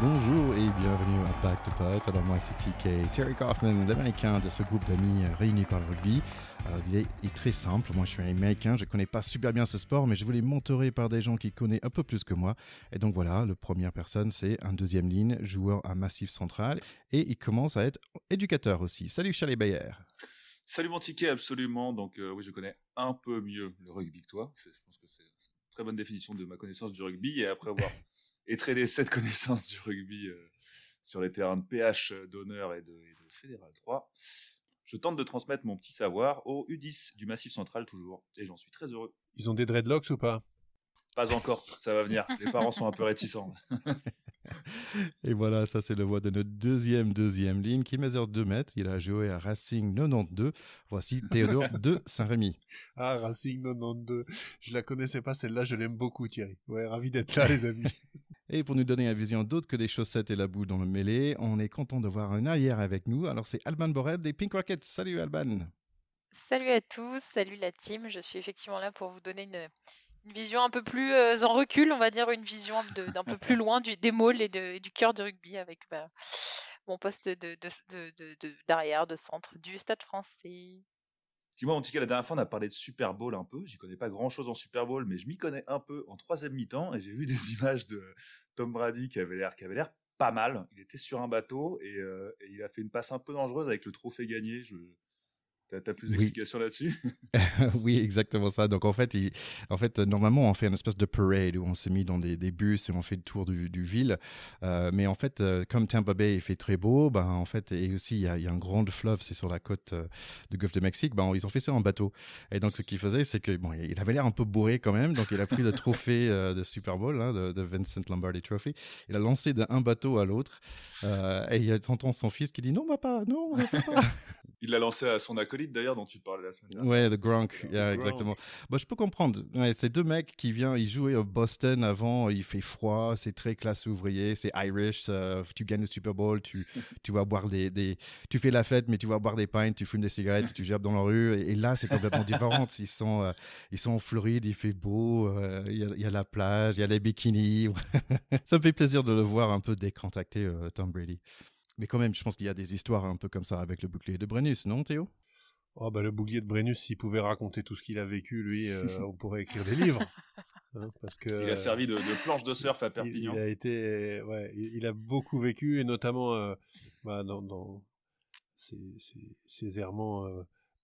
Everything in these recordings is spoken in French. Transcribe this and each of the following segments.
Bonjour et bienvenue à Back to Pot. Alors moi c'est TK, Terry Kaufman, l'américain de ce groupe d'amis réunis par le rugby. Alors l'idée est très simple, moi je suis un américain, je connais pas super bien ce sport mais je voulais mentorer par des gens qui connaissent un peu plus que moi. Et donc voilà, la première personne c'est un deuxième ligne, joueur à Massif Central et il commence à être éducateur aussi. Salut Chalet Bayer. Salut mon ticket, absolument. Donc oui, je connais un peu mieux le rugby que toi. Je pense que c'est une très bonne définition de ma connaissance du rugby. Et après avoir étraîné cette connaissance du rugby sur les terrains de PH d'honneur et de Fédéral 3, je tente de transmettre mon petit savoir au U10 du Massif Central toujours. Et j'en suis très heureux. Ils ont des dreadlocks ou pas? Pas encore, ça va venir. Les parents sont un peu réticents. Et voilà, ça c'est le voix de notre deuxième ligne qui mesure 2 mètres. Il a joué à Racing 92. Voici Théodore de Saint-Rémy. Ah, Racing 92. Je la connaissais pas celle-là, je l'aime beaucoup Thierry. Ouais, ravi d'être là les amis. Et pour nous donner une vision d'autre que des chaussettes et la boue dans le mêlée, on est content de voir un arrière avec nous. Alors c'est Alban Borel des Pink Rockets. Salut Alban. Salut à tous, salut la team. Je suis effectivement là pour vous donner une vision un peu plus en recul, on va dire, une vision d'un peu plus loin des môles et du cœur du rugby avec mon poste d'arrière, de centre du Stade français. Dis-moi, mon ticket, la dernière fois, on a parlé de Super Bowl un peu. J'y connais pas grand-chose en Super Bowl, mais je m'y connais un peu en troisième mi-temps. Et j'ai vu des images de Tom Brady qui avait l'air pas mal. Il était sur un bateau et il a fait une passe un peu dangereuse avec le trophée gagné. T'as plus d'explications là-dessus? Oui, exactement ça. Donc en fait, normalement, on fait une espèce de parade où on s'est mis dans des bus et on fait le tour du ville. Mais en fait, comme Tampa Bay il fait très beau, ben en fait, et aussi il y a un grand fleuve, c'est sur la côte du Golfe de Mexique. Ben ils ont fait ça en bateau. Et donc ce qu'il faisait, c'est que bon, il avait l'air un peu bourré quand même. Donc il a pris le trophée de Super Bowl, hein, de Vincent Lombardi Trophy. Il a lancé d'un bateau à l'autre. Et il y a t'entends son fils qui dit non, papa, non, papa. Il l'a lancé à son acolyte d'ailleurs dont tu parlais la semaine dernière. Ouais, le Gronk, yeah, exactement. Bah, je peux comprendre. Ouais, c'est deux mecs qui viennent, ils jouaient au Boston avant, il fait froid, c'est très classe ouvrier, c'est Irish, tu gagnes le Super Bowl, tu vas boire tu fais la fête, mais tu vas boire des pints, tu fumes des cigarettes, tu jappes dans la rue. Et là, c'est complètement différent. Ils sont en Floride, il fait beau, il y a la plage, il y a les bikinis. Ça me fait plaisir de le voir un peu décontracté, Tom Brady. Mais quand même, je pense qu'il y a des histoires un peu comme ça avec le bouclier de Brennus, non Théo? Oh bah le bouglier de Brennus, s'il pouvait raconter tout ce qu'il a vécu, lui, on pourrait écrire des livres. Hein, parce que il a servi de planche de surf à Perpignan. Il a été, ouais, il a beaucoup vécu et notamment dans ces errements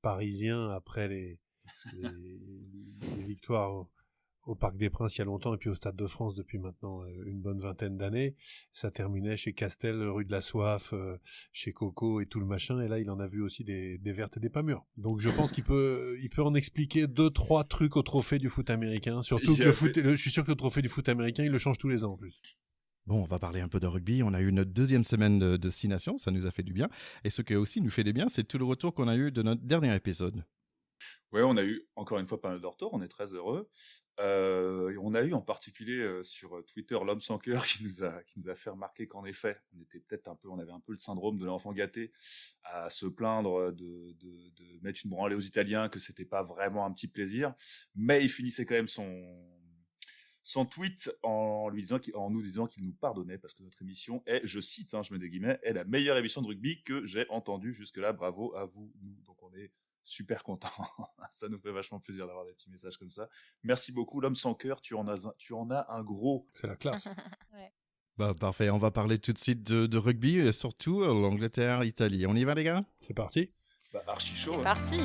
parisiens après les victoires au Parc des Princes il y a longtemps et puis au Stade de France depuis maintenant une bonne vingtaine d'années. Ça terminait chez Castel, rue de la Soif, chez Coco et tout le machin. Et là, il en a vu aussi des vertes et des pas mûres. Donc je pense qu'il peut en expliquer 2-3 trucs au trophée du foot américain. Surtout que je suis sûr que le trophée du foot américain, il le change tous les ans en plus. Bon, on va parler un peu de rugby. On a eu notre deuxième semaine de 6 nations, ça nous a fait du bien. Et ce qui aussi nous fait du bien, c'est tout le retour qu'on a eu de notre dernier épisode. Ouais, on a eu encore une fois pas mal de retours, on est très heureux. Et on a eu en particulier sur Twitter l'homme sans cœur qui nous a fait remarquer qu'en effet, on avait un peu le syndrome de l'enfant gâté à se plaindre de mettre une branlée aux Italiens, que c'était pas vraiment un petit plaisir, mais il finissait quand même son tweet en nous disant qu'il nous pardonnait parce que notre émission est, je cite, je mets des guillemets, est la meilleure émission de rugby que j'ai entendue jusque-là. Bravo à vous, nous. Donc on est super content. Ça nous fait vachement plaisir d'avoir des petits messages comme ça. Merci beaucoup, l'homme sans cœur. Tu en as un gros. C'est la classe. Ouais. Bah, parfait, on va parler tout de suite de rugby, et surtout l'Angleterre-Italie. On y va les gars? C'est parti. Bah, archi chaud. C'est parti.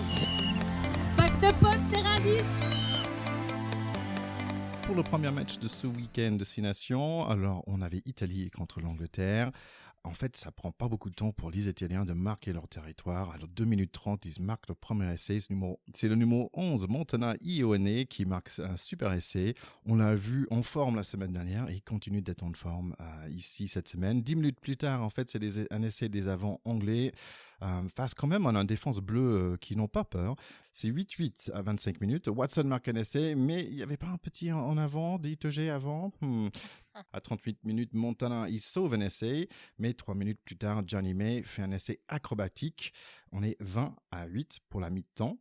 Back de Pot, terrain 10. Pour le premier match de ce week-end de 6 nations, alors on avait Italie contre l'Angleterre. En fait, ça prend pas beaucoup de temps pour les Italiens de marquer leur territoire. Alors 2 minutes 30, ils marquent leur premier essai. C'est le numéro 11, Montana Ioane, qui marque un super essai. On l'a vu en forme la semaine dernière et il continue d'être en forme ici cette semaine. 10 minutes plus tard, en fait, c'est un essai des avants anglais. Face quand même à une défense bleue qui n'ont pas peur. C'est 8-8 à 25 minutes. Watson marque un essai, mais il n'y avait pas un petit en avant, d'ITG avant. À 38 minutes, Montana, il sauve un essai, mais 3 minutes plus tard, Johnny May fait un essai acrobatique. On est 20-8 pour la mi-temps.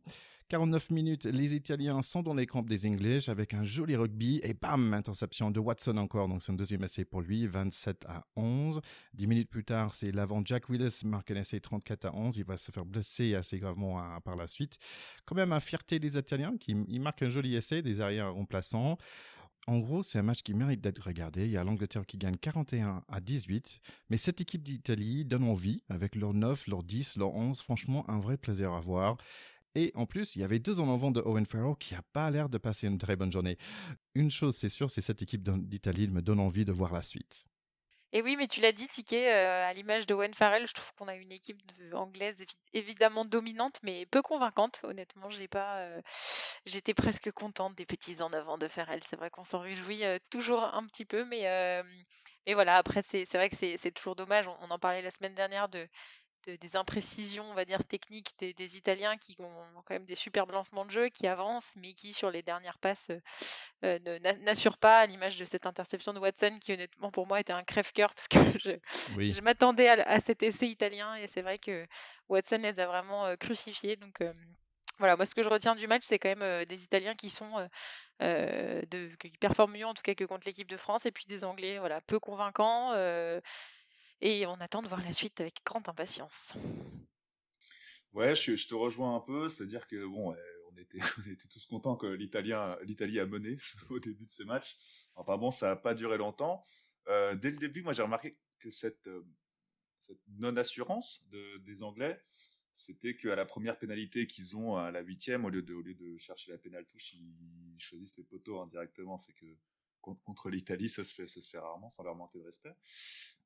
49 minutes, les Italiens sont dans les crampes des English avec un joli rugby et bam, interception de Watson encore. Donc c'est un deuxième essai pour lui, 27-11. 10 minutes plus tard, c'est l'avant Jack Willis marque un essai 34-11. Il va se faire blesser assez gravement par la suite. Quand même, à fierté des Italiens qui marquent un joli essai, des arrières remplaçants. En gros, c'est un match qui mérite d'être regardé. Il y a l'Angleterre qui gagne 41-18. Mais cette équipe d'Italie donne envie avec leur 9, leur 10, leur 11. Franchement, un vrai plaisir à voir. Et en plus, il y avait 2 en avant de Owen Farrell qui n'a pas l'air de passer une très bonne journée. Une chose, c'est sûr, c'est cette équipe d'Italie me donne envie de voir la suite. Et oui, mais tu l'as dit, Ticket, à l'image de Owen Farrell, je trouve qu'on a une équipe anglaise évidemment dominante, mais peu convaincante. Honnêtement, j'étais presque contente des petits en avant de Farrell. C'est vrai qu'on s'en réjouit toujours un petit peu, mais voilà, après, c'est vrai que c'est toujours dommage. On en parlait la semaine dernière des imprécisions, on va dire, techniques des Italiens qui ont quand même des superbes lancements de jeu, qui avancent, mais qui, sur les dernières passes, n'assurent pas, à l'image de cette interception de Watson, qui, honnêtement, pour moi, était un crève-cœur, parce que Oui. je m'attendais à cet essai italien, et c'est vrai que Watson les a vraiment crucifiés. Donc, voilà, moi, ce que je retiens du match, c'est quand même des Italiens qui sont... qui performent mieux, en tout cas, que contre l'équipe de France, et puis des Anglais, voilà, peu convaincants, et on attend de voir la suite avec grande impatience. Ouais, je te rejoins un peu, c'est-à-dire que bon, on était tous contents que l'Italie a mené au début de ce match. Enfin bon, ça n'a pas duré longtemps. Dès le début, moi j'ai remarqué que cette non-assurance des Anglais, c'était qu'à la première pénalité qu'ils ont à la 8e, au lieu de chercher la pénale touche, ils choisissent les poteaux indirectement. C'est que contre l'Italie, ça se fait rarement, sans leur manquer de respect.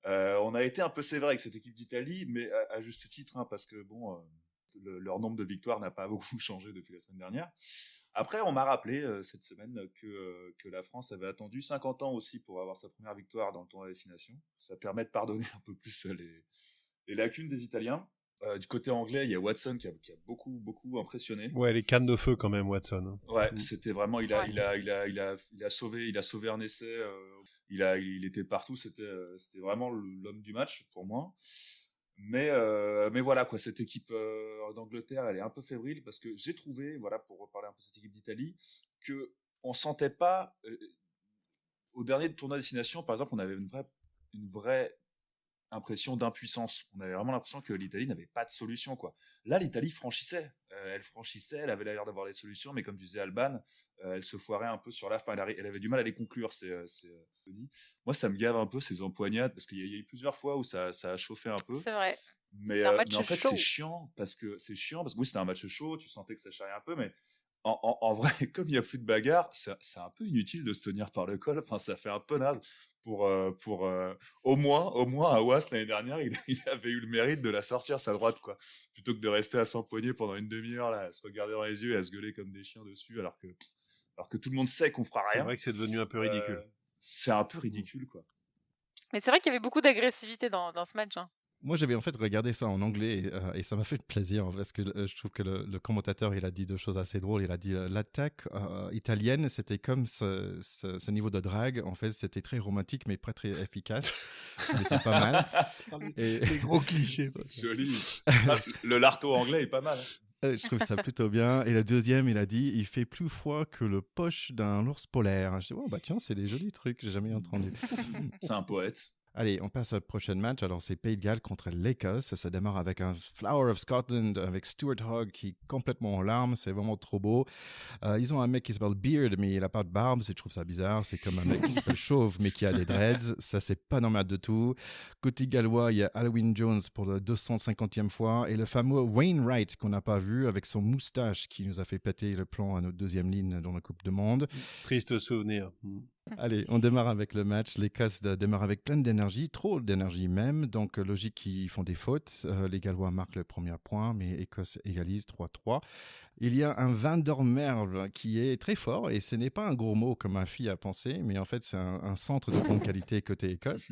On a été un peu sévère avec cette équipe d'Italie, mais à juste titre, hein, parce que bon, leur nombre de victoires n'a pas beaucoup changé depuis la semaine dernière. Après, on m'a rappelé cette semaine que la France avait attendu 50 ans aussi pour avoir sa première victoire dans le tournoi des 6 Nations. Ça permet de pardonner un peu plus les lacunes des Italiens. Du côté anglais, il y a Watson qui a beaucoup impressionné. Ouais, les cannes de feu quand même, Watson. Ouais, c'était vraiment, il a sauvé un essai. Il était partout. C'était vraiment l'homme du match pour moi. Mais voilà quoi, cette équipe d'Angleterre, elle est un peu fébrile parce que j'ai trouvé, voilà, pour reparler un peu de cette équipe d'Italie, que on sentait pas au dernier tournoi Destination, par exemple, on avait une vraie impression d'impuissance. On avait vraiment l'impression que l'Italie n'avait pas de solution, quoi. Là, l'Italie franchissait. Elle avait l'air d'avoir des solutions, mais comme disait Alban, elle se foirait un peu sur la fin. Elle avait du mal à les conclure. Moi, ça me gave un peu ces empoignades, parce qu'il y a eu plusieurs fois où ça a chauffé un peu. C'est vrai. Mais en fait, c'est chiant, parce que oui, c'était un match chaud, tu sentais que ça charriait un peu, mais en vrai, comme il n'y a plus de bagarre, c'est un peu inutile de se tenir par le col. Enfin, ça fait un peu naze. Pour au moins à Ouas l'année dernière, il avait eu le mérite de la sortir sa droite, quoi, plutôt que de rester à s'empoigner pendant une demi-heure là, à se regarder dans les yeux et à se gueuler comme des chiens dessus, alors que tout le monde sait qu'on fera rien. C'est vrai que c'est devenu un peu ridicule. C'est un peu ridicule, quoi. Mais c'est vrai qu'il y avait beaucoup d'agressivité dans ce match, hein. Moi, j'avais en fait regardé ça en anglais et ça m'a fait plaisir parce que je trouve que le commentateur, il a dit 2 choses assez drôles. Il a dit l'attaque italienne, c'était comme ce niveau de drague. En fait, c'était très romantique, mais pas très efficace. Mais c'est pas mal. Les gros clichés. Joli. Le larteau anglais est pas mal. Je trouve ça plutôt bien. Et le deuxième, il a dit, il fait plus froid que le poche d'un ours polaire. Je dis, oh bah tiens, c'est des jolis trucs, j'ai jamais entendu. C'est un poète. Allez, on passe au prochain match. Alors, c'est Pays de Galles contre l'Écosse. Ça démarre avec un Flower of Scotland avec Stuart Hogg qui est complètement en larmes. C'est vraiment trop beau. Ils ont un mec qui s'appelle Beard, mais il n'a pas de barbe. Je trouve ça bizarre. C'est comme un mec qui s'appelle Chauve, mais qui a des dreads. Ça, c'est pas normal du tout. Côté gallois, il y a Halloween Jones pour la 250e fois. Et le fameux Wainwright qu'on n'a pas vu avec son moustache qui nous a fait péter le plomb à notre deuxième ligne dans la Coupe du Monde. Triste souvenir. Allez, on démarre avec le match. L'Écosse démarre avec plein d'énergie, trop d'énergie même. Donc, logique qu'ils font des fautes. Les Gallois marquent le premier point, mais Écosse égalise 3-3. Il y a un Van der Merwe qui est très fort, et ce n'est pas un gros mot comme ma fille a pensé, mais en fait, c'est un centre de grande qualité côté Écosse.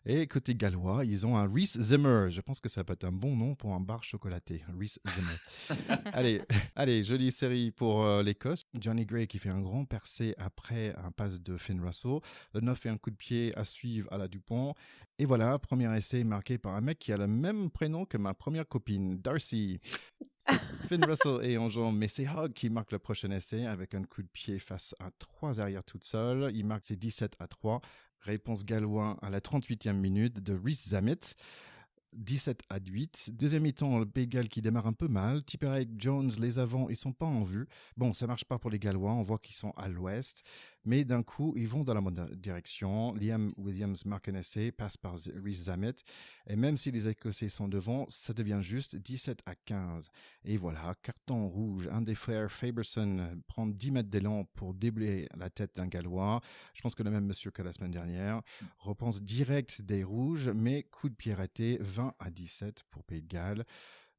Et côté gallois, ils ont un Rhys Zimmer. Je pense que ça peut être un bon nom pour un bar chocolaté. Rhys Zimmer. Allez, jolie série pour l'Écosse. Johnny Gray qui fait un grand percé après un passe de Finn Russell. Le 9 fait un coup de pied à suivre à la Dupont. Et voilà, premier essai marqué par un mec qui a le même prénom que ma première copine, Darcy. Finn Russell est en jambes, mais c'est Hogg qui marque le prochain essai avec un coup de pied face à 3 arrières toute seule. Il marque ses 17-3. Réponse gallois à la 38e minute de Rhys Zammit. 17-8. Deuxième mi-temps, le Pays de Galles qui démarre un peu mal. Tipperary Jones, les avants, ils sont pas en vue. Bon, ça marche pas pour les Gallois, on voit qu'ils sont à l'ouest. Mais d'un coup, ils vont dans la bonne direction. Liam Williams marque un essai, passe par Rhys Zammit. Et même si les Écossais sont devant, ça devient juste 17-15. Et voilà, carton rouge. Un des frères Faberson prend 10 mètres d'élan pour déblayer la tête d'un Gallois. Je pense que le même monsieur que la semaine dernière. Repense direct des rouges, mais coup de pied raté, 20-17 pour Pays de Galles.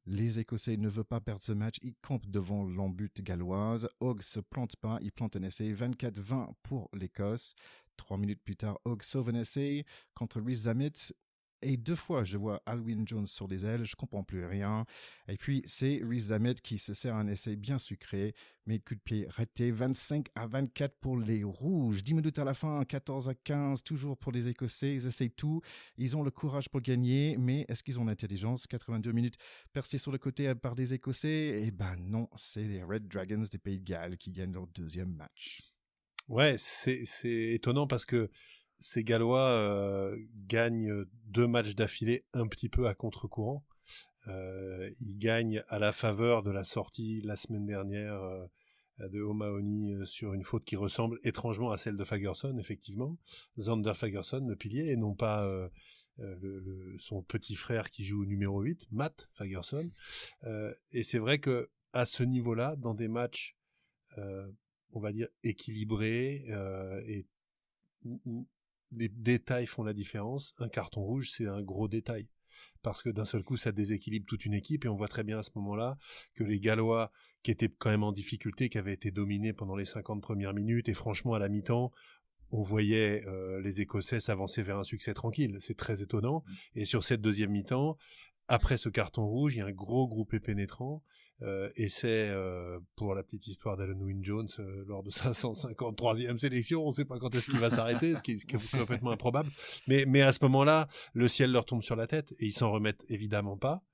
Les Écossais ne veulent pas perdre ce match, ils campent devant l'embute galloise. Hogg se plante pas, il plante un essai, 24-20 pour l'Écosse. 3 minutes plus tard, Hogg sauve un essai contre Rhys Zammit. Et 2 fois, je vois Alwyn Jones sur les ailes, je comprends plus rien. Et puis, c'est Rhys Zammit qui se sert un essai bien sucré, mais coup de pied raté, 25-24 pour les Rouges. 10 minutes à la fin, 14-15, toujours pour les Écossais. Ils essayent tout, ils ont le courage pour gagner, mais est-ce qu'ils ont l'intelligence? 82 minutes percées sur le côté par des Écossais? Eh ben non, c'est les Red Dragons des Pays de Galles qui gagnent leur deuxième match. Ouais, c'est étonnant parce que ces Gallois gagnent 2 matchs d'affilée un petit peu à contre-courant. Ils gagnent à la faveur de la sortie la semaine dernière de O'Mahony sur une faute qui ressemble étrangement à celle de Fagerson, effectivement. Zander Fagerson, le pilier, et non pas son petit frère qui joue au numéro 8, Matt Fagerson. Et c'est vrai que à ce niveau-là, dans des matchs, on va dire, équilibrés et où les détails font la différence, un carton rouge, c'est un gros détail. Parce que d'un seul coup, ça déséquilibre toute une équipe, et on voit très bien à ce moment-là que les Gallois, qui étaient quand même en difficulté, qui avaient été dominés pendant les 50 premières minutes, et franchement, à la mi-temps, on voyait les Écossais s'avancer vers un succès tranquille. C'est très étonnant. Et sur cette deuxième mi-temps, après ce carton rouge, il y a un gros groupé pénétrant. Et c'est, pour la petite histoire d'Alan Wynne-Jones, lors de sa 153e sélection, on ne sait pas quand est-ce qu'il va s'arrêter, ce qui est complètement improbable. Mais à ce moment-là, le ciel leur tombe sur la tête et ils s'en remettent évidemment pas.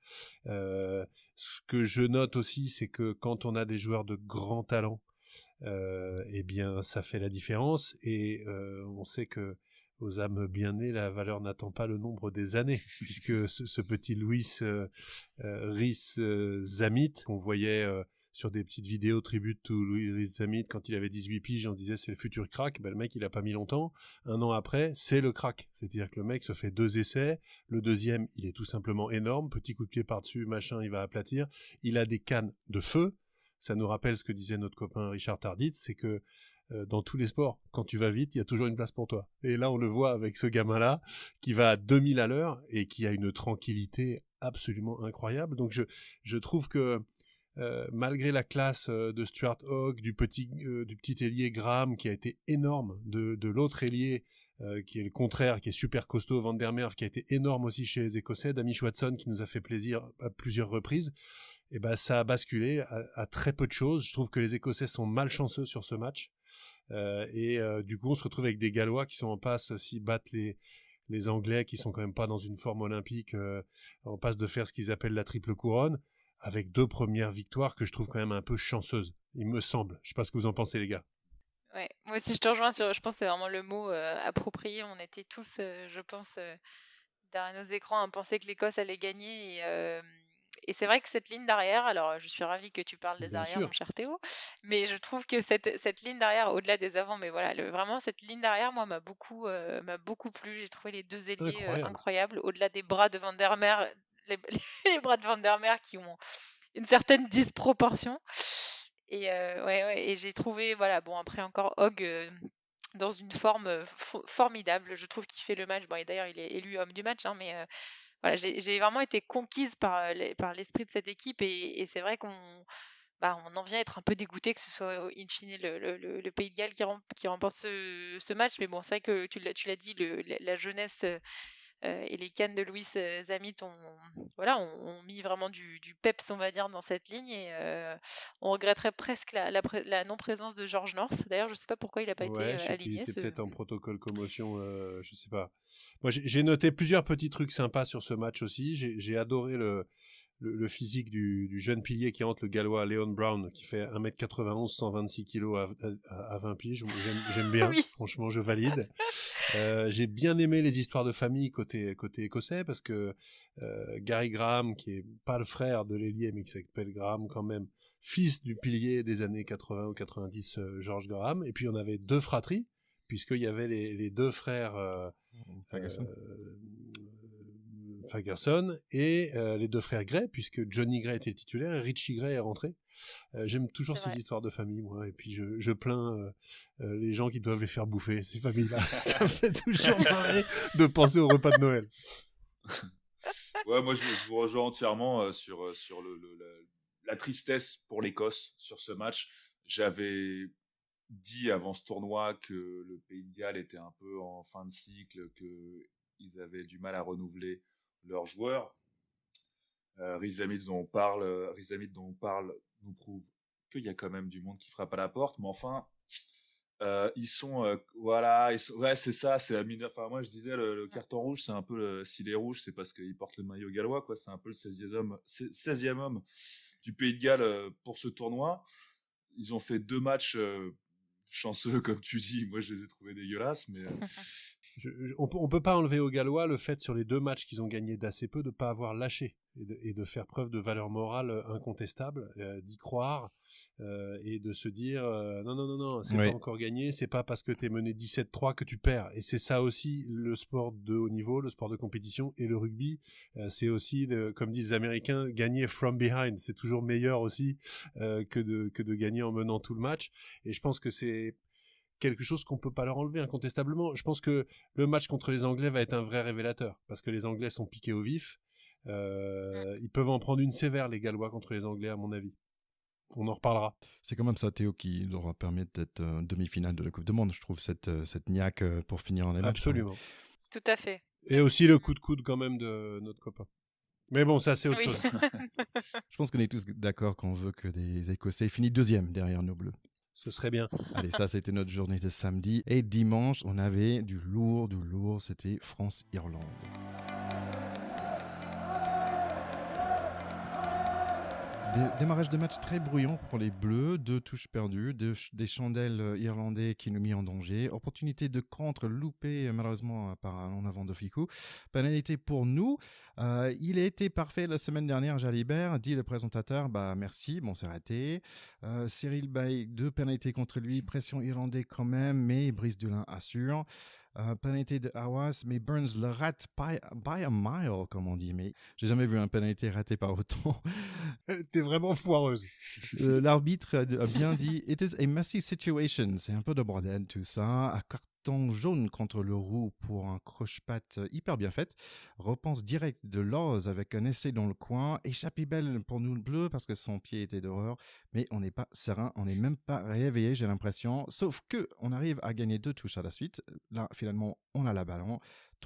Ce que je note aussi, c'est que quand on a des joueurs de grand talent, eh bien, ça fait la différence. Et on sait que aux âmes bien nées, la valeur n'attend pas le nombre des années, puisque ce petit Rhys Zammit, qu'on voyait sur des petites vidéos tribute to Rhys Zammit quand il avait 18 piges, on disait c'est le futur crack. Ben, le mec, il a pas mis longtemps. 1 an après, c'est le crack. C'est-à-dire que le mec se fait 2 essais. Le deuxième, il est tout simplement énorme. Petit coup de pied par-dessus, machin, il va aplatir. Il a des cannes de feu. Ça nous rappelle ce que disait notre copain Richard Tarditz, c'est que dans tous les sports, quand tu vas vite, il y a toujours une place pour toi. Et là, on le voit avec ce gamin-là, qui va à 2000 à l'heure et qui a une tranquillité absolument incroyable. Donc je trouve que malgré la classe de Stuart Hogg, du petit ailier Graham, qui a été énorme, de l'autre ailier, qui est le contraire, qui est super costaud, Van der Merwe, qui a été énorme aussi chez les Écossais, d'Amish Watson, qui nous a fait plaisir à plusieurs reprises, et ben ça a basculé à très peu de choses. Je trouve que les Écossais sont malchanceux sur ce match. Du coup, on se retrouve avec des Gallois qui sont en passe, s'ils battent les Anglais, qui sont quand même pas dans une forme olympique, en passe de faire ce qu'ils appellent la triple couronne, avec 2 premières victoires que je trouve quand même un peu chanceuses, il me semble. Je sais pas ce que vous en pensez, les gars. Ouais, moi aussi je te rejoins je pense que c'est vraiment le mot approprié. On était tous, je pense, derrière nos écrans à penser que l'Écosse allait gagner. Et c'est vrai que cette ligne d'arrière, alors je suis ravie que tu parles des Bien arrières, sûr. mon cher Théo, mais je trouve que cette ligne d'arrière, au-delà des avants, mais voilà, vraiment cette ligne d'arrière, moi, m'a beaucoup plu. J'ai trouvé les 2 ailiers Incroyable. incroyables, au-delà des bras de Van der Merwe, les bras de Van der Merwe qui ont une certaine disproportion. Et ouais, et j'ai trouvé, voilà, bon, après encore Hogg dans une forme formidable. Je trouve qu'il fait le match. Bon, et d'ailleurs, il est élu homme du match, hein, mais voilà, j'ai vraiment été conquise par l'esprit de cette équipe, et c'est vrai qu'on en vient à être un peu dégoûté que ce soit in fine le Pays de Galles qui remporte ce match. Mais bon, c'est vrai que tu l'as dit, la jeunesse et les cannes de Louis Zammit ont mis vraiment du peps, on va dire, dans cette ligne, et on regretterait presque la non-présence de George North. D'ailleurs, je sais pas pourquoi il n'a pas été Ouais, je sais qu'il aligné. était peut-être en protocole commotion, je sais pas. Moi, j'ai noté plusieurs petits trucs sympas sur ce match aussi. J'ai adoré le physique du jeune pilier qui entre, le Gallois Leon Brown, qui fait 1m91, 126 kg à 20 piges. J'aime bien, Oui. franchement, je valide. J'ai bien aimé les histoires de famille côté écossais, parce que Gary Graham, qui est pas le frère de l'ailier, mais qui s'appelle Graham quand même, fils du pilier des années 80 ou 90, George Graham, et puis on avait deux fratries, puisqu'il y avait les deux frères Fagerson et les deux frères Gray, puisque Johnny Gray était titulaire et Richie Gray est rentré. J'aime toujours ces histoires de famille, moi, et puis je plains les gens qui doivent les faire bouffer, ces familles-là. Ça me fait toujours marrer de penser au repas de Noël. Ouais, moi je vous rejoins entièrement sur la tristesse pour l'Écosse sur ce match. J'avais dit avant ce tournoi que le Pays de Galles était un peu en fin de cycle, qu'ils avaient du mal à renouveler leurs joueurs. Rhys Amids dont on parle nous prouve qu'il y a quand même du monde qui frappe à la porte, mais enfin ils sont ouais, c'est ça, c'est enfin moi je disais le carton rouge, c'est un peu s'il est rouge, c'est parce qu'il porte le maillot gallois, quoi. C'est un peu le 16e homme du Pays de Galles pour ce tournoi. Ils ont fait 2 matchs chanceux, comme tu dis. Moi je les ai trouvés dégueulasses, mais on peut pas enlever aux Gallois le fait, sur les 2 matchs qu'ils ont gagnés d'assez peu, de pas avoir lâché et de faire preuve de valeur morale incontestable, d'y croire et de se dire non, c'est pas encore gagné, c'est pas parce que t'es mené 17-3 que tu perds. Et c'est ça aussi le sport de haut niveau, le sport de compétition, et le rugby, c'est aussi, comme disent les Américains, gagner from behind. C'est toujours meilleur aussi que de gagner en menant tout le match. Et je pense que c'est quelque chose qu'on peut pas leur enlever incontestablement. Je pense que le match contre les Anglais va être un vrai révélateur, parce que les Anglais sont piqués au vif. Ils peuvent en prendre une sévère, les Gallois, contre les Anglais, à mon avis. On en reparlera. C'est quand même ça, Théo, qui leur a permis d'être demi-finale de la Coupe du Monde. Je trouve cette niaque pour finir les matchs. Absolument. Tout à fait. Et aussi le coup de coude quand même de notre copain. Mais bon, ça c'est autre chose. Je pense qu'on est tous d'accord qu'on veut que les Écossais finissent 2e derrière nos Bleus. Ce serait bien. Allez, ça c'était notre journée de samedi. Et dimanche, on avait du lourd. C'était France-Irlande. Démarrage de match très brouillon pour les Bleus, 2 touches perdues, des chandelles irlandais qui nous mis en danger, opportunité de contre loupée malheureusement par en avant de Ficou, pénalité pour nous. Il a été parfait la semaine dernière, Jalibert, dit le présentateur, merci, bon c'est raté. Cyril Bay, 2 pénalités contre lui, pression irlandais quand même, mais Brice Dulin assure. Pénalité de Hawass, mais Burns le rate by a mile, comme on dit. Mais j'ai jamais vu un pénalité raté par autant. Elle était vraiment foireuse. L'arbitre a bien dit « It is a messy situation ». C'est un peu de bordel tout ça. Un carton jaune contre le Roux pour un croche-patte hyper bien fait. Repense direct de Laws avec un essai dans le coin. Échappée belle pour nous le bleu parce que son pied était d'horreur. Mais on n'est pas serein, on n'est même pas réveillé, j'ai l'impression. Sauf que on arrive à gagner 2 touches à la suite. Là, finalement, on a la ballon.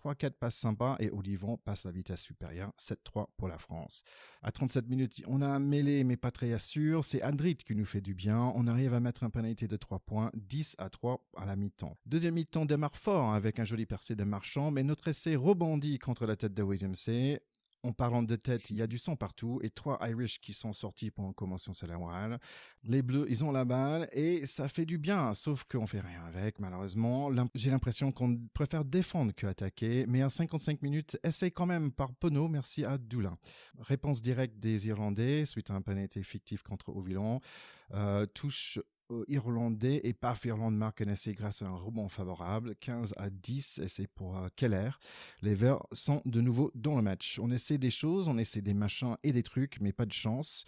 3-4 passes sympas et Olivon passe la vitesse supérieure. 7-3 pour la France. À 37 minutes, on a un mêlé mais pas très sûr. C'est Adrit qui nous fait du bien. On arrive à mettre un pénalité de 3 points. 10-3 à la mi-temps. Deuxième mi-temps démarre fort avec un joli percé de Marchand, mais notre essai rebondit contre la tête de Williamsay. En parlant de tête, il y a du sang partout et 3 Irish qui sont sortis pour une commotion cérébrale. Les Bleus, ils ont la balle et ça fait du bien, sauf qu'on fait rien avec, malheureusement. J'ai l'impression qu'on préfère défendre qu'attaquer, mais à 55 minutes, essaye quand même par Penaud, merci à Dulin. Réponse directe des Irlandais, suite à un pénalité fictif contre Ovillon. Touche irlandais et paf, Irlande marque un essai grâce à un rebond favorable, 15-10, essai pour Keller. Les Verts sont de nouveau dans le match. On essaie des choses, on essaie des machins et des trucs, mais pas de chance.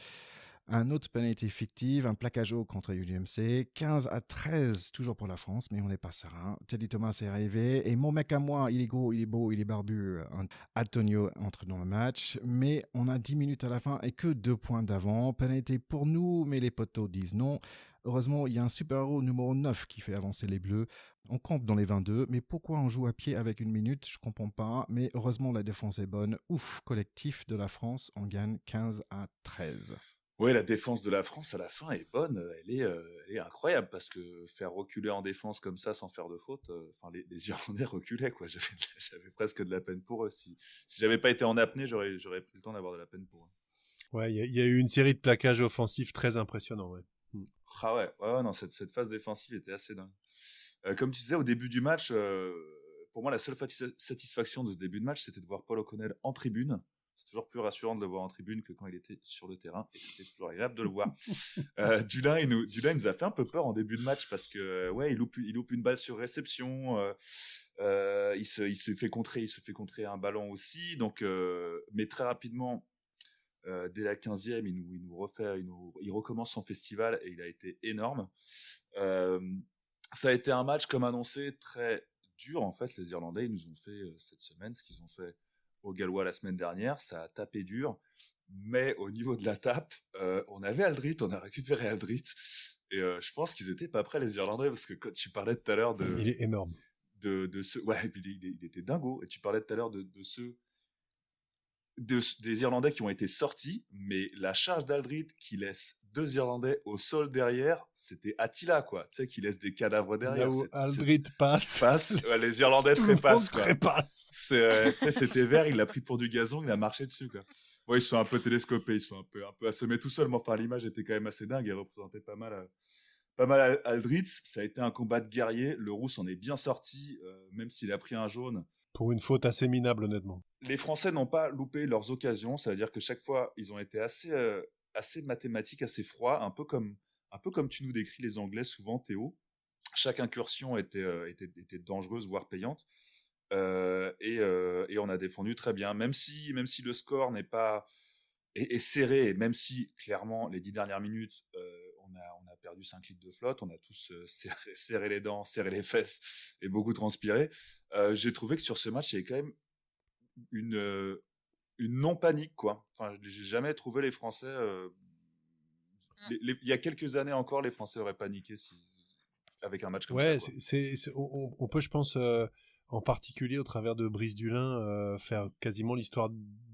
Un autre pénalité fictive, un plaquage haut contre UMC, 15-13, toujours pour la France, mais on n'est pas serein. Teddy Thomas est arrivé, et mon mec à moi, il est gros, il est beau, il est barbu. Antonio entre dans le match, mais on a 10 minutes à la fin et que 2 points d'avant. Pénalité pour nous, mais les poteaux disent non. Heureusement, il y a un super-héros numéro 9 qui fait avancer les Bleus. On campe dans les 22, mais pourquoi on joue à pied avec 1 minute? Je comprends pas, mais heureusement la défense est bonne. Ouf, collectif de la France, on gagne 15-13. Oui, la défense de la France à la fin est bonne, elle est incroyable, parce que faire reculer en défense comme ça sans faire de faute, les Irlandais reculaient, quoi. J'avais presque de la peine pour eux. Si j'avais pas été en apnée, j'aurais pris le temps d'avoir de la peine pour eux. Ouais, il y a eu une série de plaquages offensifs très impressionnants. Ouais. Ah ouais, non, cette phase défensive était assez dingue. Comme tu disais au début du match, pour moi la seule satisfaction de ce début de match, c'était de voir Paul O'Connell en tribune. C'est toujours plus rassurant de le voir en tribune que quand il était sur le terrain, et c'était toujours agréable de le voir. Dulin, il nous a fait un peu peur en début de match parce que ouais, il loupe une balle sur réception, il se fait contrer un ballon aussi, donc mais très rapidement. Dès la 15e, il recommence son festival et il a été énorme. Ça a été un match, comme annoncé, très dur. En fait, les Irlandais, ils nous ont fait cette semaine ce qu'ils ont fait aux Gallois la semaine dernière. Ça a tapé dur. Mais au niveau de la tape, on avait Aldrit, on a récupéré Aldrit. Et je pense qu'ils étaient pas prêts, les Irlandais, parce que quand tu parlais tout à l'heure de... Il est énorme. De ceux... Ouais, et puis il était dingo. Et tu parlais tout à l'heure de ceux... des Irlandais qui ont été sortis, mais la charge d'Aldrit qui laisse 2 Irlandais au sol derrière, c'était Attila, quoi. Tu sais, qui laisse des cadavres derrière. Là où Aldrit passe, les Irlandais trépassent, quoi. C'était vert, il l'a pris pour du gazon, il a marché dessus, quoi. Bon, ils sont un peu télescopés, ils sont un peu assommés tout seuls, mais enfin, l'image était quand même assez dingue, elle représentait pas mal Aldrit. Ça a été un combat de guerrier, le Roux s'en est bien sorti, même s'il a pris un jaune. Pour une faute assez minable, honnêtement. Les Français n'ont pas loupé leurs occasions, ça veut dire que chaque fois, ils ont été assez mathématiques, assez froids, un peu comme tu nous décris les Anglais souvent, Théo. Chaque incursion était dangereuse, voire payante. Et on a défendu très bien, même si le score n'est pas est serré, et même si clairement les 10 dernières minutes, on a perdu 5 litres de flotte, on a tous serré les dents, serré les fesses et beaucoup transpiré. J'ai trouvé que sur ce match, il y avait quand même une non-panique, quoi. Enfin, j'ai jamais trouvé les Français... il y a quelques années encore, les Français auraient paniqué avec un match comme ça. On peut, je pense, en particulier au travers de Brice Dulin, faire quasiment l'histoire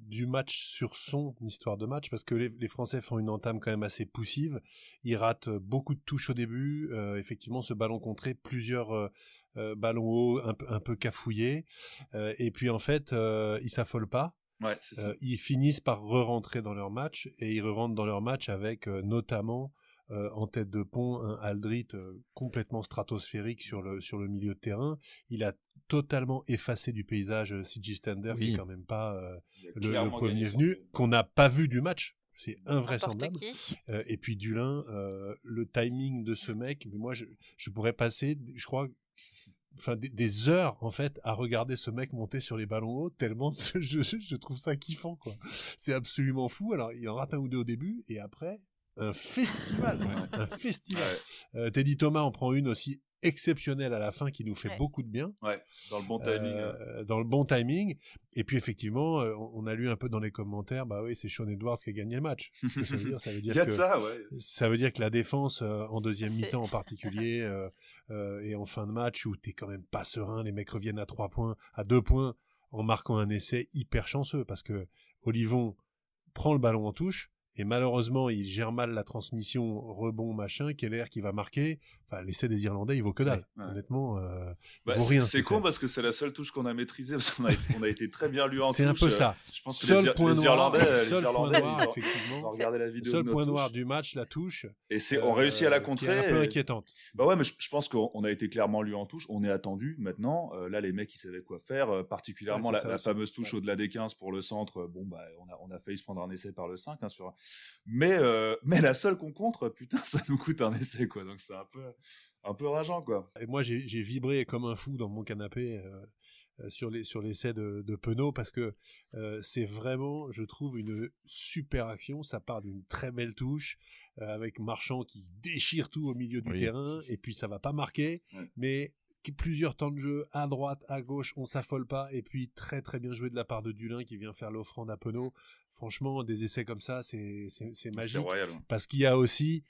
du match sur son histoire de match, parce que les Français font une entame quand même assez poussive. Ils ratent beaucoup de touches au début. Effectivement, ce ballon contré, plusieurs ballons hauts, un peu cafouillés. Et puis, en fait, ils s'affolent pas. Ouais, c'est ça. Ils finissent par re-rentrer dans leur match, et ils re-rentrent dans leur match avec notamment en tête de pont un Aldrit complètement stratosphérique sur le milieu de terrain. Il a totalement effacé du paysage Sigistander, qui est quand même pas le premier venu, qu'on n'a pas vu du match. C'est invraisemblable. Et puis Dulin, le timing de ce mec, mais moi je pourrais passer, je crois, des heures en fait à regarder ce mec monter sur les ballons hauts, tellement je trouve ça kiffant, quoi. C'est absolument fou. Alors il en rate un ou deux au début, et après un festival. Teddy Thomas en prend une aussi exceptionnelle à la fin, qui nous fait beaucoup de bien. Ouais, dans le bon timing. Et puis effectivement, on a lu un peu dans les commentaires, bah oui, c'est Sean Edwards qui a gagné le match. Ça veut dire ça veut dire que la défense en deuxième mi-temps en particulier, et en fin de match où t'es quand même pas serein, les mecs reviennent à 2 points en marquant un essai hyper chanceux, parce que Olivon prend le ballon en touche, et malheureusement, il gère mal la transmission, rebond, machin. Keller qui va marquer. Enfin, l'essai des Irlandais, il vaut que dalle. Ouais. Honnêtement, il vaut rien. C'est con, parce que c'est la seule touche qu'on a maîtrisée, parce qu'on a été très bien lu en touche. C'est un peu ça. Je pense que les Irlandais, effectivement, ils ont regardé la vidéo. Le seul point noir du match, la touche. Et on réussit à la contrer. Qui est un peu inquiétante. Bah ouais, mais je pense qu'on a été clairement lu en touche. On est attendu maintenant. Là, les mecs, ils savaient quoi faire. Particulièrement la fameuse touche au-delà des 15 pour le centre. Bon, bah, on a failli se prendre un essai par le 5 sur. Mais la seule qu'on contre, putain, ça nous coûte un essai, quoi. Donc c'est un peu rageant, quoi. Et moi, j'ai vibré comme un fou dans mon canapé sur l'essai de Penaud, parce que c'est vraiment, je trouve, une super action. Ça part d'une très belle touche avec Marchand qui déchire tout au milieu du terrain, et puis ça va pas marquer, mais plusieurs temps de jeu à droite, à gauche, on s'affole pas, et puis très très bien joué de la part de Dulin qui vient faire l'offrande à Penaud. Franchement, des essais comme ça, c'est magique. C'est royal. Parce qu'il y a aussi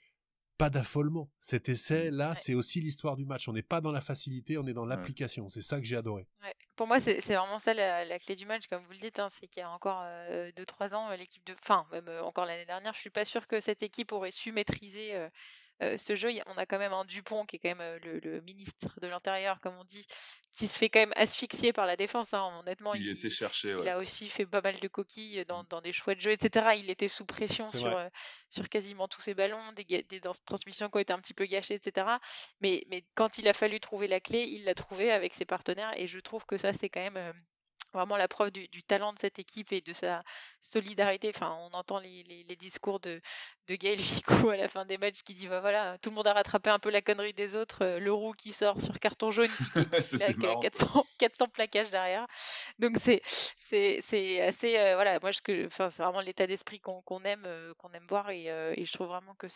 pas d'affolement. Cet essai-là, c'est aussi l'histoire du match. On n'est pas dans la facilité, on est dans l'application. C'est ça que j'ai adoré. Ouais. Pour moi, c'est vraiment ça la clé du match, comme vous le dites. C'est qu'il y a encore 2-3 ans, l'équipe de... Enfin, même encore l'année dernière, je suis pas sûre que cette équipe aurait su maîtriser ce jeu. On a quand même un Dupont qui est quand même le ministre de l'Intérieur, comme on dit, qui se fait quand même asphyxier par la défense. Honnêtement, Il était cherché, il ouais. a aussi fait pas mal de coquilles dans des choix de jeu, etc. Il était sous pression sur quasiment tous ses ballons, des transmissions qui ont été un petit peu gâchées, etc. Mais quand il a fallu trouver la clé, il l'a trouvé avec ses partenaires. Et je trouve que ça, c'est quand même vraiment la preuve du talent de cette équipe et de sa solidarité. Enfin, on entend les discours de Gaël Fickou à la fin des matchs qui dit bah voilà, tout le monde a rattrapé un peu la connerie des autres. Le roux qui sort sur carton jaune, qui a 400 plaquages derrière. Donc c'est assez voilà, moi c'est vraiment l'état d'esprit qu'on aime voir et je trouve vraiment que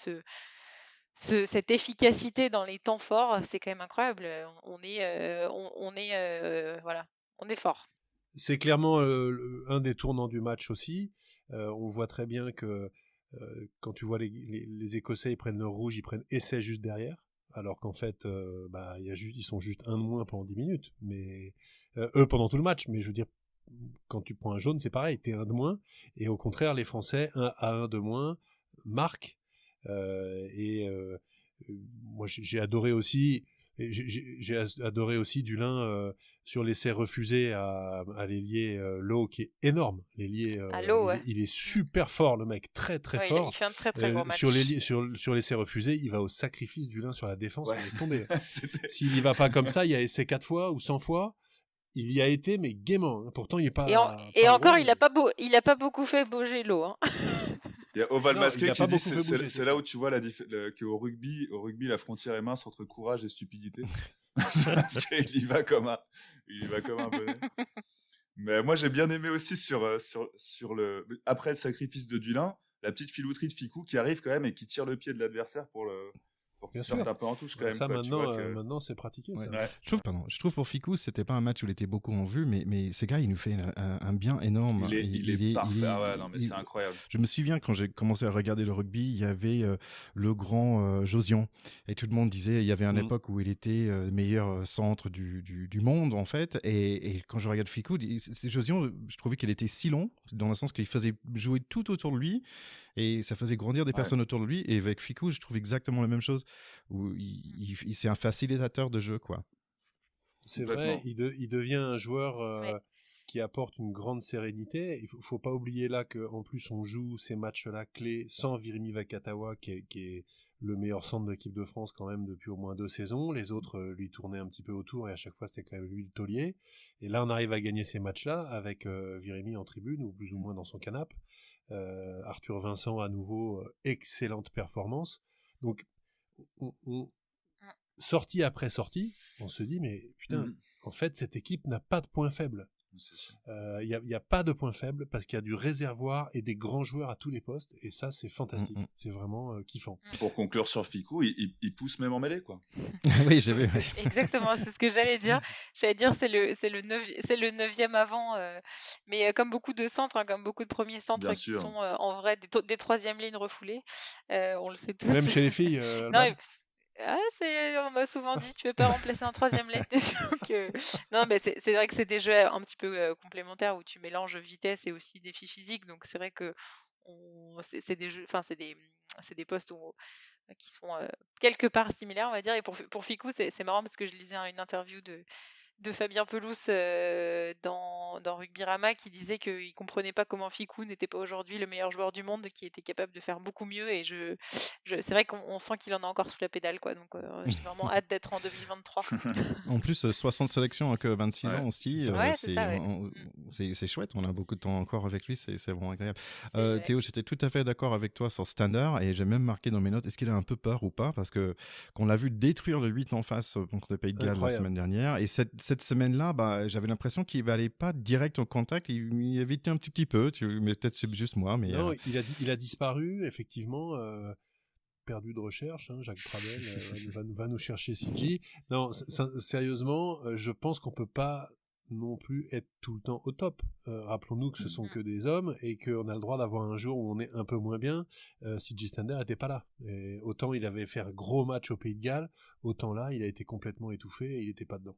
cette efficacité dans les temps forts, c'est quand même incroyable. On est voilà, on est fort. C'est clairement un des tournants du match aussi. On voit très bien que quand tu vois les Écossais, ils prennent le rouge, ils prennent essai juste derrière, alors qu'en fait, ils sont juste un de moins pendant 10 minutes. Mais eux pendant tout le match. Mais je veux dire, quand tu prends un jaune, c'est pareil, t'es un de moins. Et au contraire, les Français, 1 à 1 de moins, marquent. Moi, j'ai adoré aussi. J'ai adoré aussi Dulin sur l'essai refusé à l'ailier Lowe, qui est énorme. L'ailier, il est super fort, le mec, très très fort. Il fait un très très gros match. Sur l'essai refusé, il va au sacrifice Dulin sur la défense, laisse tomber. S'il y va pas comme ça, il y a essai 4 fois ou 100 fois. Il y a été, mais gaiement. Pourtant, il est pas. Et encore, il a pas beaucoup fait bouger Lowe. Il y a Oval Masqué qui dit c'est là où tu vois qu'au rugby, la frontière est mince entre courage et stupidité. Parce qu'il y va comme un bonnet. Mais moi, j'ai bien aimé aussi sur après le sacrifice de Dulin, la petite filouterie de Fickou qui arrive quand même et qui tire le pied de l'adversaire pour qu'il sorte un peu en touche quand même. Ça, maintenant, c'est pratiqué. Ça. Ouais. Je trouve pour Fickou, c'était pas un match où il était beaucoup en vue, mais ce gars, il nous fait un bien énorme. Il est parfait. C'est incroyable. Je me souviens quand j'ai commencé à regarder le rugby, il y avait le grand Josion. Et tout le monde disait, il y avait une époque où il était le meilleur centre du monde, en fait. Et quand je regarde Fickou, Josion, je trouvais qu'il était si long, dans le sens qu'il faisait jouer tout autour de lui. Et ça faisait grandir des personnes autour de lui. Et avec Fickou, je trouve exactement la même chose. Où c'est un facilitateur de jeu, quoi. C'est vrai, il devient un joueur qui apporte une grande sérénité. Il faut pas oublier là qu'en plus on joue ces matchs-là clés sans Virimi Vakatawa, qui est le meilleur centre de l'équipe de France quand même depuis au moins 2 saisons. Les autres lui tournaient un petit peu autour et à chaque fois c'était quand même lui le taulier. Et là on arrive à gagner ces matchs-là avec Virimi en tribune ou plus ou moins dans son canapé. Arthur Vincent à nouveau, excellente performance. Donc sortie après sortie, on se dit mais putain, en fait cette équipe n'a pas de point faible. Il y a pas de point faible parce qu'il y a du réservoir et des grands joueurs à tous les postes et ça c'est fantastique. C'est vraiment kiffant. Pour conclure sur Fickou, il pousse même en mêlée, quoi. Oui, j'ai vu. Exactement, c'est ce que j'allais dire. J'allais dire c'est le 9e avant, mais comme beaucoup de centres, comme beaucoup de premiers centres qui sont en vrai des 3e lignes refoulées, on le sait tous. Même chez les filles. On m'a souvent dit tu veux pas remplacer un 3e lettre. Non, mais c'est vrai que c'est des jeux un petit peu complémentaires où tu mélanges vitesse et aussi défi physique. Donc c'est vrai que c'est des jeux, enfin c'est des postes qui sont quelque part similaires, on va dire. Et pour Fickou, c'est marrant parce que je lisais une interview de Fabien Pelouse dans Rugbyrama qui disait qu'il comprenait pas comment Fickou n'était pas aujourd'hui le meilleur joueur du monde, qui était capable de faire beaucoup mieux. Et c'est vrai qu'on sent qu'il en a encore sous la pédale, quoi. Donc j'ai vraiment hâte d'être en 2023. En plus 60 sélections que 26 ans aussi, c'est chouette. On a beaucoup de temps encore avec lui, c'est vraiment agréable. Théo, j'étais tout à fait d'accord avec toi sur Stander et j'ai même marqué dans mes notes, est-ce qu'il a un peu peur ou pas, parce que qu'on l'a vu détruire le 8 en face contre le Pays de Galles la semaine dernière, et cette semaine-là, j'avais l'impression qu'il n'allait pas direct au contact, il évitait un petit peu, mais peut-être c'est juste moi. Mais non, il a disparu, effectivement, perdu de recherche, Jacques Pradel va nous chercher CG. Non, sérieusement, je pense qu'on peut pas non plus être tout le temps au top. Rappelons-nous que ce sont que des hommes et qu'on a le droit d'avoir un jour où on est un peu moins bien. CG Stander n'était pas là. Et autant il avait fait un gros match au Pays de Galles, autant là, il a été complètement étouffé et il n'était pas dedans.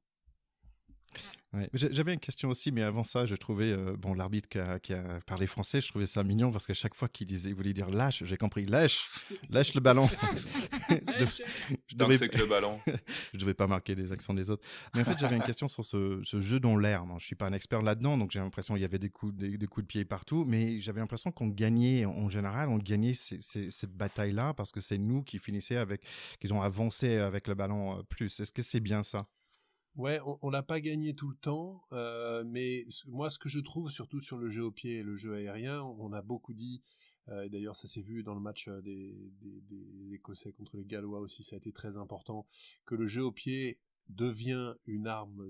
Ouais. J'avais une question aussi, mais avant ça, je trouvais, l'arbitre qui a parlé français, je trouvais ça mignon parce que chaque fois qu'il voulait dire lâche, j'ai compris, lâche le ballon. je Donc devais, c'est que le ballon. je devais pas marquer les accents des autres. Mais en fait, j'avais une question sur ce jeu dans l'air. Je suis pas un expert là-dedans, donc j'ai l'impression qu'il y avait des coups de pied partout, mais j'avais l'impression qu'on gagnait, en général, on gagnait cette bataille-là parce que c'est nous qui finissaient qu'ils ont avancé avec le ballon plus. Est-ce que c'est bien ça? Ouais, on l'a pas gagné tout le temps, mais moi, ce que je trouve, surtout sur le jeu au pied et le jeu aérien, on a beaucoup dit, et d'ailleurs ça s'est vu dans le match des Écossais contre les Gallois aussi, ça a été très important, que le jeu au pied devient une arme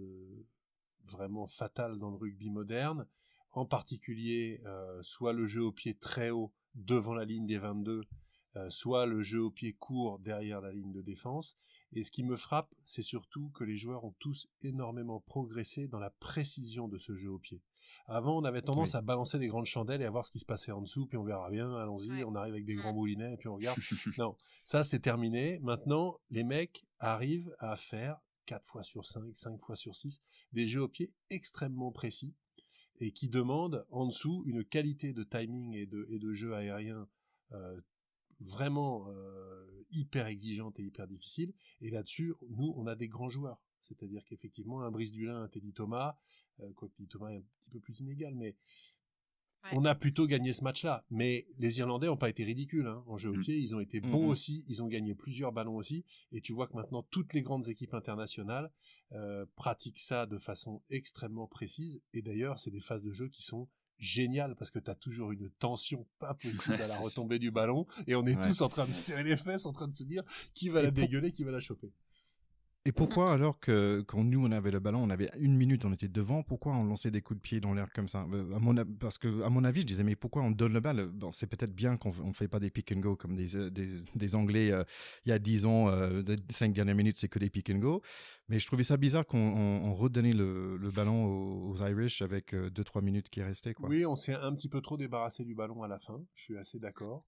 vraiment fatale dans le rugby moderne, en particulier soit le jeu au pied très haut devant la ligne des 22, soit le jeu au pied court derrière la ligne de défense. Et ce qui me frappe, c'est surtout que les joueurs ont tous énormément progressé dans la précision de ce jeu au pied. Avant, on avait tendance à balancer des grandes chandelles et à voir ce qui se passait en dessous, puis on verra bien, allons-y, on arrive avec des grands moulinets, et puis on regarde. Non, ça c'est terminé. Maintenant, les mecs arrivent à faire 4 fois sur 5, 5 fois sur 6, des jeux au pied extrêmement précis, et qui demandent en dessous une qualité de timing et de jeu aérien vraiment hyper exigeante et hyper difficile. Et là-dessus, nous, on a des grands joueurs. C'est-à-dire qu'effectivement, un Brice Dulin, un Teddy Thomas, quoique Teddy Thomas est un petit peu plus inégal, mais on a plutôt gagné ce match-là. Mais les Irlandais n'ont pas été ridicules en jeu au pied. Ils ont été bons aussi. Ils ont gagné plusieurs ballons aussi. Et tu vois que maintenant, toutes les grandes équipes internationales pratiquent ça de façon extrêmement précise. Et d'ailleurs, c'est des phases de jeu qui sont génial parce que tu as toujours une tension pas possible à la retombée du ballon et on est tous en train de serrer les fesses, en train de se dire qui va la dégueuler, qui va la choper. Et pourquoi alors que quand nous on avait le ballon, on avait 1 minute, on était devant, pourquoi on lançait des coups de pied dans l'air comme ça? Parce que à mon avis, je disais mais pourquoi on donne le balle? Bon, c'est peut-être bien qu'on fait pas des pick and go comme des Anglais il y a 10 ans, 5 dernières minutes c'est que des pick and go, mais je trouvais ça bizarre qu'on redonnait le ballon aux Irish avec 2-3 minutes qui restaient quoi. Oui, on s'est un petit peu trop débarrassé du ballon à la fin, je suis assez d'accord.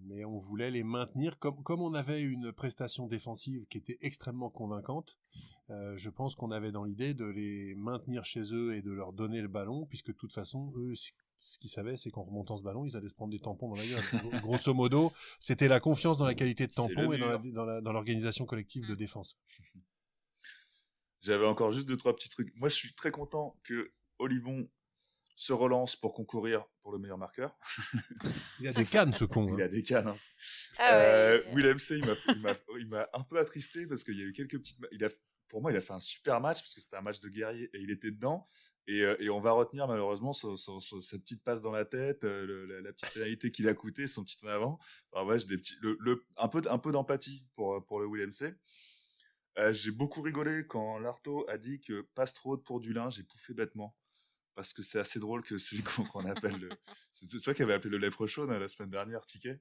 Mais on voulait les maintenir comme on avait une prestation défensive qui était extrêmement convaincante. Je pense qu'on avait dans l'idée de les maintenir chez eux et de leur donner le ballon, puisque de toute façon eux ce qu'ils savaient c'est qu'en remontant ce ballon ils allaient se prendre des tampons dans la gueule. Grosso modo c'était la confiance dans la qualité de tampon et dans l'organisation collective de défense. J'avais encore juste 2-3 petits trucs. Moi je suis très content que Olivon se relance pour concourir pour le meilleur marqueur. Il a des cannes, ce con. Il a des cannes. Willem C, il m'a un peu attristé parce qu'il y a eu quelques petites... Pour moi, il a fait un super match parce que c'était un match de guerrier et il était dedans. Et on va retenir malheureusement cette petite passe dans la tête, la petite pénalité qu'il a coûté, son petit en avant. Alors ouais, j'ai des petits, un peu d'empathie pour le Willem C. J'ai beaucoup rigolé quand Lartaud a dit que passe trop haute pour Dulin, j'ai pouffé bêtement. Parce que c'est assez drôle que celui qu'on appelle c'est toi qui avais appelé le Leprechaun la semaine dernière, Ticket.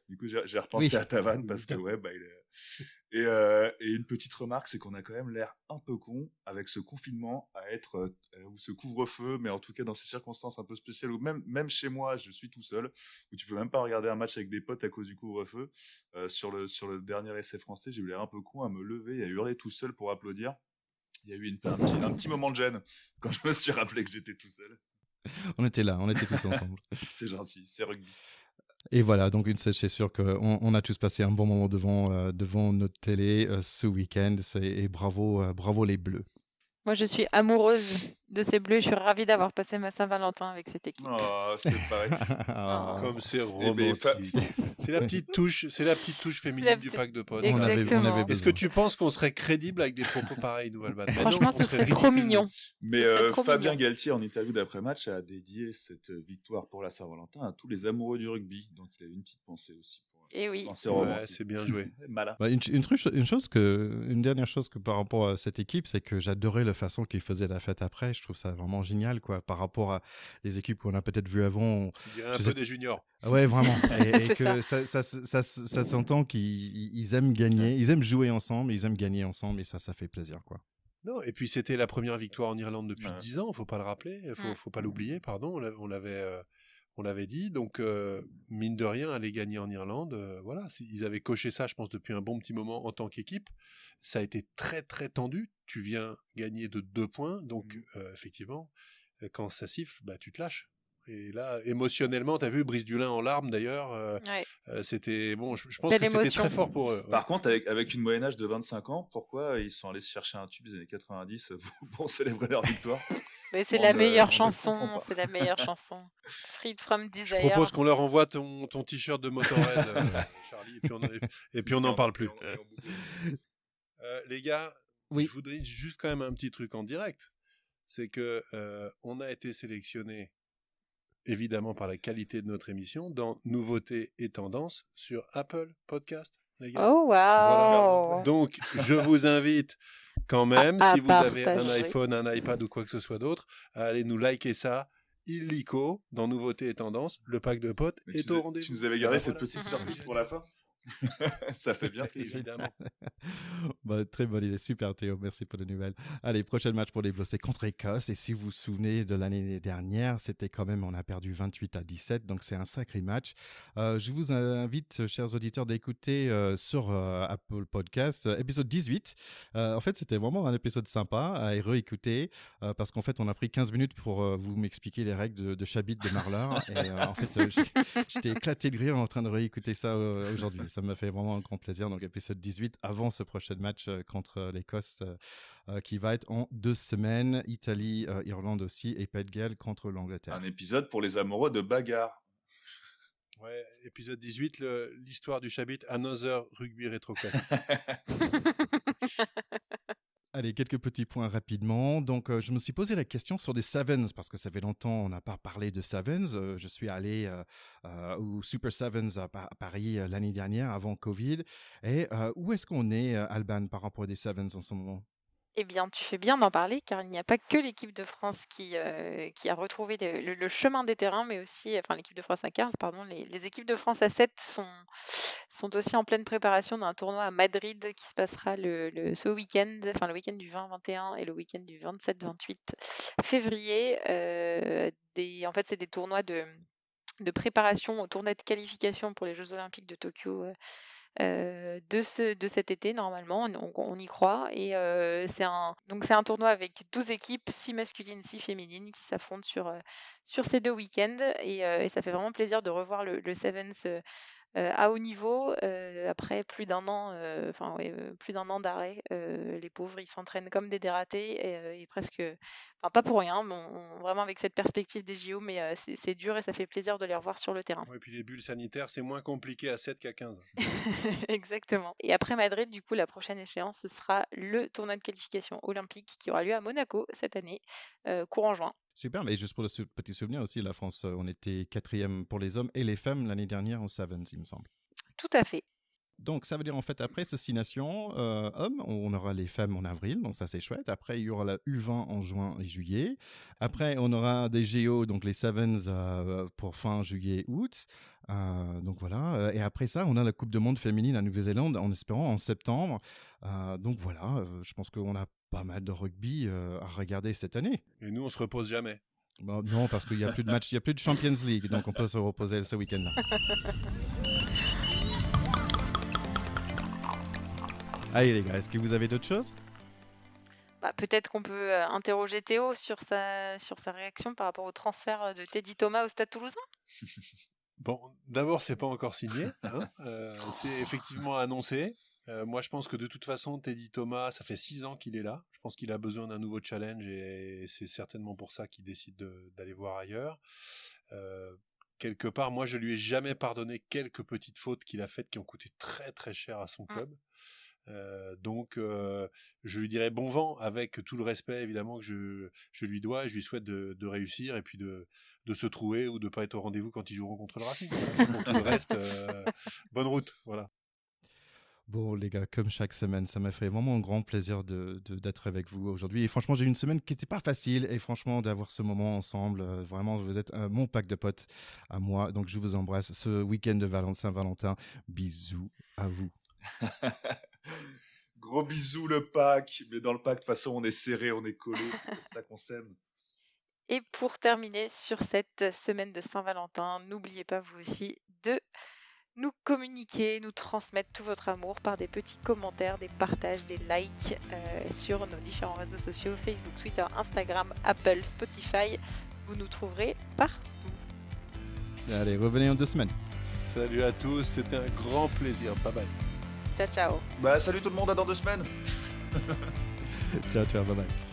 Du coup, j'ai repensé à ta vanne parce que il est... et une petite remarque, c'est qu'on a quand même l'air un peu con avec ce confinement à être ou ce couvre-feu, mais en tout cas dans ces circonstances un peu spéciales où même chez moi, je suis tout seul, où tu peux même pas regarder un match avec des potes à cause du couvre-feu. Sur le dernier essai français, j'ai eu l'air un peu con à me lever et à hurler tout seul pour applaudir. Il y a eu un petit moment de gêne quand je me suis rappelé que j'étais tout seul. On était là, on était tous ensemble. C'est gentil, c'est rugby. Et voilà, donc c'est sûr qu'on a tous passé un bon moment devant notre télé ce week-end. Et bravo les Bleus. Moi, je suis amoureuse de ces Bleus. Je suis ravie d'avoir passé ma Saint-Valentin avec cette équipe. Oh, c'est pareil. Comme c'est romantique. C'est la petite touche féminine du pack de potes. Exactement. Est-ce que tu penses qu'on serait crédible avec des propos pareils, nous, Alban? Franchement, ce serait trop mignon. Mais Fabien Galtier, en interview d'après-match, a dédié cette victoire pour la Saint-Valentin à tous les amoureux du rugby. Donc, il a eu une petite pensée aussi. Et oui. C'est bien joué. Malin. Une dernière chose que par rapport à cette équipe, c'est que j'adorais la façon qu'ils faisaient la fête après. Je trouve ça vraiment génial, quoi, par rapport à des équipes qu'on a peut-être vues avant. Tu dirais un peu des juniors. Ouais, vraiment. Et que ça s'entend qu'ils aiment gagner, ils aiment jouer ensemble, ils aiment gagner ensemble, et ça fait plaisir, quoi. Non, et puis c'était la première victoire en Irlande depuis 10 ans, faut pas le rappeler, faut pas l'oublier, pardon. On on l'avait dit. Donc, mine de rien, aller gagner en Irlande, voilà, ils avaient coché ça, je pense, depuis un bon petit moment en tant qu'équipe. Ça a été très, très tendu. Tu viens gagner de 2 points. Donc, effectivement, quand ça siffle, bah, tu te lâches. Et là, émotionnellement, tu as vu Brice Dulin en larmes d'ailleurs. C'était bon. Je pense Belle que c'était émotion. très fort pour eux. Par contre, avec une moyenne âge de 25 ans, pourquoi ils sont allés se chercher un tube des années 90 pour célébrer leur victoire? Mais c'est On la ne- meilleure on ne comprend chanson, pas. c'est la meilleure chanson. Freed from Je Desire. propose qu'on leur envoie ton t-shirt de Motorhead, Charlie, et puis on n'en parle plus. Les gars, Oui. je voudrais juste quand même un petit truc en direct. C'est que on a été sélectionné, évidemment par la qualité de notre émission, dans Nouveautés et Tendances sur Apple Podcast, les gars. Oh, waouh! Voilà. Donc, je vous invite quand même, si vous avez un partager. iPhone, un iPad ou quoi que ce soit d'autre, à aller nous liker ça, illico, dans Nouveautés et Tendances. Le pack de potes Mais est au rendez-vous. tu nous avais gardé cette Voilà. petite surprise pour la fin. Ça fait bien plaisir. Évidemment. Bah, très bonne idée, super Théo, merci pour les nouvelles. Allez, prochain match pour les Bleus, c'est contre Écosse. Et si vous vous souvenez de l'année dernière, c'était quand même, on a perdu 28-17, donc c'est un sacré match. Je vous invite, chers auditeurs, d'écouter sur Apple Podcast, épisode 18. En fait, c'était vraiment un épisode sympa à réécouter, parce qu'en fait, on a pris 15 minutes pour vous m'expliquer les règles de Chabit de Marlar. Et en fait, j'étais éclaté de rire en train de réécouter ça aujourd'hui. Ça m'a fait vraiment un grand plaisir. Donc, épisode 18, avant ce prochain match contre l'Écosse, qui va être en 2 semaines. Italie, Irlande aussi, et Pays de Galles contre l'Angleterre. Un épisode pour les amoureux de bagarre. Ouais, épisode 18, l'histoire du Chabit, Another Rugby Rétro Classique. Allez, quelques petits points rapidement. Donc, je me suis posé la question sur des Sevens, parce que ça fait longtemps on n'a pas parlé de Sevens. Je suis allé au Super Sevens à Paris l'année dernière, avant Covid. Et où est-ce qu'on est, Alban, par rapport à des Sevens en ce moment? Eh bien, tu fais bien d'en parler, car il n'y a pas que l'équipe de France qui a retrouvé le chemin des terrains, mais aussi, enfin l'équipe de France à 15, pardon, les équipes de France à 7 sont aussi en pleine préparation d'un tournoi à Madrid qui se passera ce week-end, enfin le week-end du 20-21 et le week-end du 27-28 février. En fait, c'est des tournois de préparation au tournoi de qualification pour les Jeux Olympiques de Tokyo de cet été normalement, on y croit. Et c'est un tournoi avec 12 équipes, 6 masculines, 6 féminines, qui s'affrontent sur ces 2 week-ends. Et ça fait vraiment plaisir de revoir le Sevens à haut niveau après plus d'un an, plus d'un an d'arrêt. Les pauvres, ils s'entraînent comme des dératés et presque, enfin pas pour rien, mais vraiment avec cette perspective des JO, mais c'est dur et ça fait plaisir de les revoir sur le terrain. Et puis les bulles sanitaires, c'est moins compliqué à 7 qu'à 15. Exactement. Et après Madrid, du coup, la prochaine échéance, ce sera le tournoi de qualification olympique qui aura lieu à Monaco cette année, courant juin. Super, mais juste pour le petit souvenir aussi, la France, on était 4e pour les hommes et les femmes l'année dernière en Sevens, il me semble. Tout à fait. Donc, ça veut dire en fait, après ces 6 nations hommes, on aura les femmes en avril, donc ça c'est chouette. Après, il y aura la U20 en juin et juillet. Après, on aura des JO, donc les Sevens pour fin juillet, août. Donc voilà. Et après ça, on a la Coupe du Monde féminine à Nouvelle-Zélande, en espérant en septembre. Donc voilà, je pense qu'on a pas mal de rugby à regarder cette année. Et nous, on se repose jamais. Bon, non, parce qu'il n'y a plus de match, il n'y a plus de Champions League, donc on peut se reposer ce week-end-là. Allez les gars, est-ce que vous avez d'autres choses? Peut-être qu'on peut interroger Théo sur sa réaction par rapport au transfert de Teddy Thomas au Stade Toulousain. Bon, d'abord, c'est pas encore signé. Hein. C'est effectivement annoncé. Moi, je pense que de toute façon, Teddy Thomas, ça fait 6 ans qu'il est là. Je pense qu'il a besoin d'un nouveau challenge et c'est certainement pour ça qu'il décide d'aller voir ailleurs. Quelque part, moi, je lui ai jamais pardonné quelques petites fautes qu'il a faites qui ont coûté très très cher à son club. Donc, je lui dirais bon vent avec tout le respect évidemment que je lui dois et je lui souhaite de réussir et puis de se trouver ou de pas être au rendez-vous quand ils joueront contre le Racing. Pour tout le reste, bonne route, voilà. Bon les gars, comme chaque semaine, ça m'a fait vraiment un grand plaisir d'être avec vous aujourd'hui. Et franchement, j'ai eu une semaine qui n'était pas facile. Et franchement, d'avoir ce moment ensemble, vraiment, vous êtes mon pack de potes à moi. Donc, je vous embrasse ce week-end de Saint-Valentin. Bisous à vous. Gros bisous le pack. Mais dans le pack, de toute façon, on est serré, on est collé. C'est comme ça qu'on s'aime. Et pour terminer sur cette semaine de Saint-Valentin, n'oubliez pas vous aussi de nous communiquer, nous transmettre tout votre amour par des petits commentaires, des partages, des likes sur nos différents réseaux sociaux, Facebook, Twitter, Instagram, Apple, Spotify. Vous nous trouverez partout. Allez, revenez en 2 semaines. Salut à tous, c'était un grand plaisir. Bye bye. Ciao, ciao. Salut tout le monde, à dans 2 semaines. Ciao, ciao, bye bye.